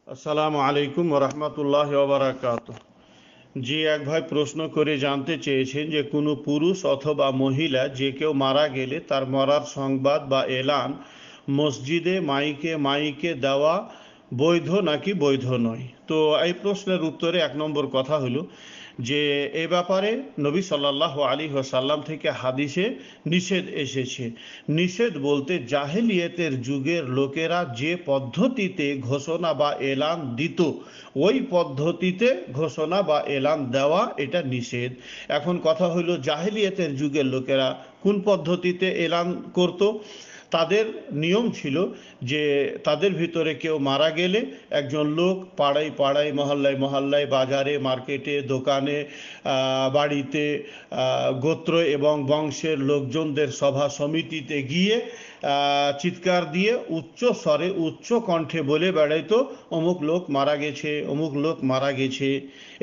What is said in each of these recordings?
আসসালামু আলাইকুম ওরহমতুল্লাহ ওবরাকাত। জি, এক ভাই প্রশ্ন করে জানতে চেয়েছেন যে কোনো পুরুষ অথবা মহিলা যে কেউ মারা গেলে তার মরার সংবাদ বা এলান মসজিদে মাইকে দেওয়া বৈধ নাকি বৈধ নয়। তো এই প্রশ্নের উত্তরে এক নম্বর কথা হলো যে এ ব্যাপারে নবী সাল্লাল্লাহু আলাইহি ওয়াসাল্লাম থেকে হাদিসে নিষেধ এসেছে। নিষেধ বলতে জাহেলিয়াতের যুগের লোকেরা যে পদ্ধতিতে ঘোষণা বা এলান দিত ওই পদ্ধতিতে ঘোষণা বা এলান দেওয়া এটা নিষেধ। এখন কথা হলো জাহেলিয়াতের যুগের লোকেরা কোন পদ্ধতিতে এলান করত। তাদের নিয়ম ছিল যে তাদের ভিতরে কেউ মারা গেলে একজন লোক পাড়ায় পাড়ায়, মহল্লায় মহল্লায়, বাজারে, মার্কেটে, দোকানে, বাড়িতে, গোত্র এবং বংশের লোকজনদের সভা সমিতিতে গিয়ে চিৎকার দিয়ে উচ্চ স্বরে উচ্চ কণ্ঠে বলে বেড়াইতো অমুক লোক মারা গেছে, অমুক লোক মারা গেছে।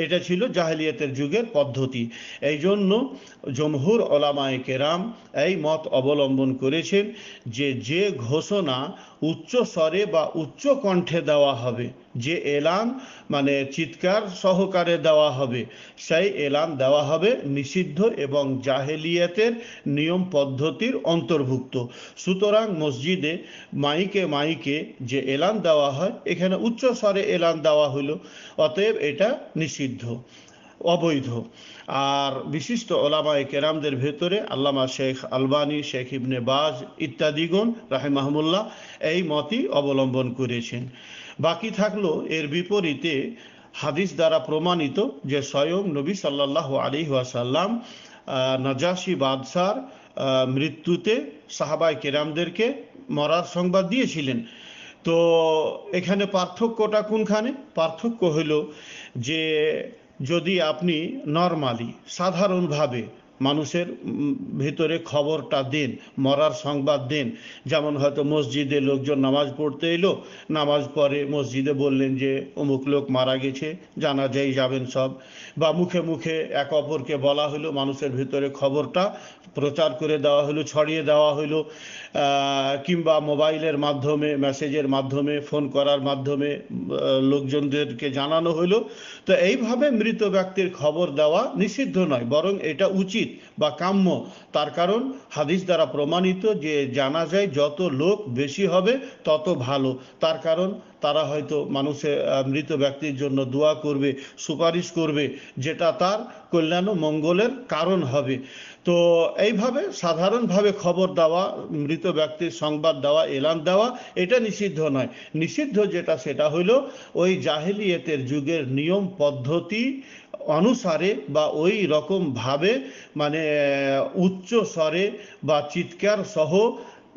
এটা ছিল জাহেলিয়াতের যুগের পদ্ধতি। এই জন্য জমহুর ওলামায়ে কেরাম এই মত অবলম্বন করেছেন যে ঘোষণা উচ্চ স্বরে বা উচ্চ কণ্ঠে দেওয়া হবে, যে এলান মানে চিৎকার সহকারে দেওয়া হবে, সেই এলান দেওয়া হবে নিষিদ্ধ এবং জাহেলিয়াতের নিয়ম পদ্ধতির অন্তর্ভুক্ত। সুতরাং মসজিদে মাইকে যে এলান দেওয়া হয়, এখানে উচ্চ স্বরে এলান দেওয়া হলো, অতএব এটা নিষিদ্ধ, অবৈধ। আর বিশিষ্ট ওলামায়ে কেরামদের ভেতরে আল্লামা শেখ আলবানী, শেখ ইবনে বাজ ইত্যাদিগণ রাহিমাহুমুল্লাহ এই মতই অবলম্বন করেছেন। বাকি থাকলো এর বিপরীতে হাদিস দ্বারা প্রমাণিত যে স্বয়ং নবী সাল্লাল্লাহু আলাইহি ওয়াসাল্লাম নাজাশি বাদশার মৃত্যুতে সাহাবায়ে কেরামদেরকে মরার সংবাদ দিয়েছিলেন। তো এখানে পার্থক্যটা কোনখানে? পার্থক্য হলো যে যদি আপনি নরমালি সাধারণভাবে মানুষের ভিতরে খবরটা দেন, মরার সংবাদ দেন, যেমন হয়তো মসজিদে লোকজন নামাজ পড়তে এলো, নামাজ পড়ে মসজিদে বললেন যে অমুক লোক মারা গেছে, জানাজায় যাবেন সব, বা মুখে মুখে এক অপরকে বলা হলো, মানুষের ভিতরে খবরটা প্রচার করে দেওয়া হলো, ছড়িয়ে দেওয়া হলো, কিংবা মোবাইলের মাধ্যমে, মেসেজের মাধ্যমে, ফোন করার মাধ্যমে লোকজনদেরকে জানানো হলো। তো এইভাবে মৃত ব্যক্তির খবর দেওয়া নিষিদ্ধ নয়, বরং এটা উচিত বা কাম্য। তার কারণ হাদিস দ্বারা প্রমাণিত যে জানাজায় যত লোক বেশি হবে তত ভালো। তার কারণ তারা হয়তো মানুষের মৃত ব্যক্তির জন্য দোয়া করবে, সুপারিশ করবে, যেটা তার কল্যাণ ও মঙ্গলের কারণ হবে। তো এইভাবে সাধারণভাবে খবর দেওয়া, মৃত ব্যক্তির সংবাদ দেওয়া, এলান দেওয়া এটা নিষিদ্ধ নয়। নিষিদ্ধ যেটা সেটা হলো ওই জাহেলিয়াতের যুগের নিয়ম পদ্ধতি অনুসারে বা ওই রকম ভাবে, মানে উচ্চ স্বরে বা চিৎকার সহ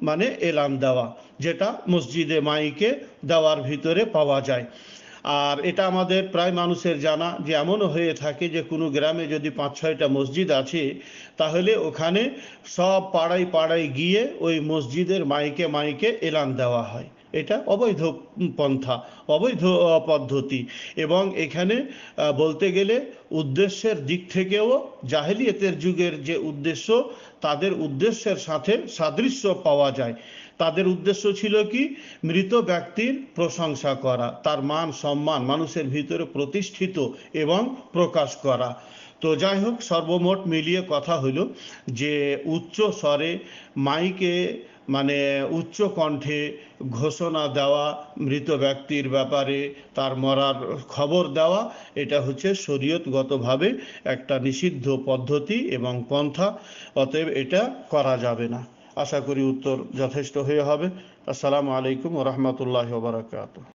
মানে এলান দেওয়া, যেটা মসজিদে মাইকে দেওয়ার ভিতরে পাওয়া যায়। আর এটা আমাদের প্রায় মানুষের জানা যে এমনও হয়ে থাকে যে কোনো গ্রামে যদি 5-6টা মসজিদ আছে, তাহলে ওখানে সব পাড়ায় পাড়ায় গিয়ে ওই মসজিদের মাইকে এলান দেওয়া হয়। এটা অবৈধ পন্থা, অবৈধ পদ্ধতি। এবং এখানে বলতে গেলে উদ্দেশ্যের দিক থেকেও জাহেলিয়াতের যুগের যে উদ্দেশ্য, তাদের উদ্দেশ্যের সাথে সাদৃশ্য পাওয়া যায়। তাদের উদ্দেশ্য ছিল কি? মৃত ব্যক্তির প্রশংসা করা, তার মান সম্মান মানুষের ভিতরে প্রতিষ্ঠিত এবং প্রকাশ করা। তো যাই হোক, সর্বমোট মিলিয়ে কথা হলো যে উচ্চ স্বরে মাইকে মানে উচ্চ কণ্ঠে ঘোষণা দেওয়া, মৃত ব্যক্তির ব্যাপারে তার মরার খবর দেওয়া, এটা হচ্ছে শরীয়তগতভাবে একটা নিষিদ্ধ পদ্ধতি এবং পন্থা। অতএব এটা করা যাবে না। আশা করি উত্তর যথেষ্ট হয়ে হবে। আসসালামু আলাইকুম ওয়া রাহমাতুল্লাহি ওয়া বারাকাতুহু।